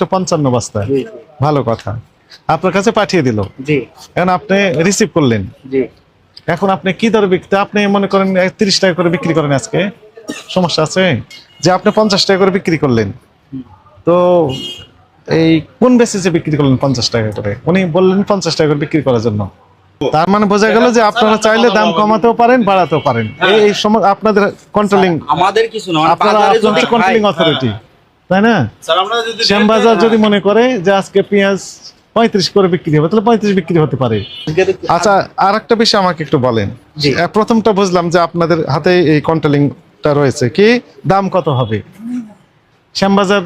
155 বস্তা। ভালো কথা, আপনার কাছে পাঠিয়ে দিল, এখন আপনি রিসিভ করলেন। এখন আপনি কি দরে বিক্রি, আপনি মনে করেন 30 টাকা করে বিক্রি করেন, আজকে সমস্যা আছে যে আপনি 50 টাকা করে বিক্রি করলেন, তো এই কোন বেসিসে বিক্রি করলেন 50 টাকা করে? উনি বললেন 50 টাকা করে বিক্রি করার জন্য। তার মানে বোঝা গেল যে আপনারা চাইলে দাম কমাতেও পারেন, বাড়াতেও পারেন। এই সময় আপনাদের কন্ট্রোলিং, আমাদের কিছু না, আপনারা কন্ট্রোলিং অথরিটি, তাই না? শ্যামবাজার যদি মনে করে যে আজকে পেঁয়াজ 35 করে বিক্রি হবে, তাহলে 35 বিক্রি হতে পারে। আচ্ছা, আর একটা বিষয় আমাকে একটু বলেন। প্রথমটা বুঝলাম যে আপনাদের হাতে এই কন্ট্রোলিংটা রয়েছে, কি দাম কত হবে শ্যামবাজার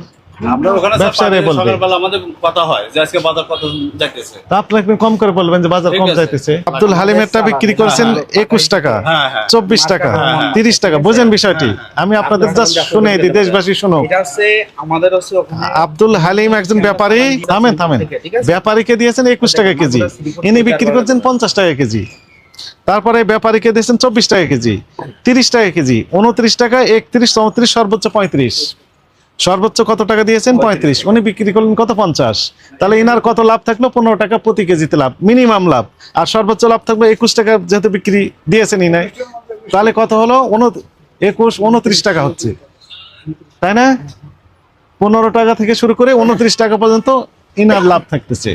ব্যবসায়ী বলবে, আমাদের কথা হয় যে আজকে বাজার কত যাইতেছে, তা আপনি একটু কম করে বলবেন যে বাজার কম যাইতেছে। আব্দুল হালিমেরটা বিক্রি করেছেন 21 টাকা, 24 টাকা, 30 টাকা। বুঝেন বিষয়টি? আমি আপনাদের জাস্ট শুনে দিই, দেশবাসী শুনো। আব্দুল হালিম একজন ব্যাপারী, থামেন, ব্যাপারীকে দিয়েছেন 21 টাকা কেজি, ইনি বিক্রি করছেন 50 টাকা কেজি। তারপরে ব্যাপারীকে দিয়েছেন 24 টাকা কেজি, 30 টাকা কেজি, 29 টাকা, 31, 34, সর্বোচ্চ 35। সর্বোচ্চ কত টাকা দিয়েছেন? 35। উনি বিক্রি করলেন কত? 50। তাহলে ইনার কত লাভ থাকলো? 15 টাকা প্রতি কেজিতে লাভ, মিনিমাম লাভ। আর সর্বোচ্চ লাভ থাকলো 21 টাকা, যেহেতু বিক্রি দিয়েছেন ইনাই। তাহলে কত হলো? 21, 29 টাকা হচ্ছে, তাই না? 15 টাকা থেকে শুরু করে 29 টাকা পর্যন্ত ইনার লাভ থাকতেছে।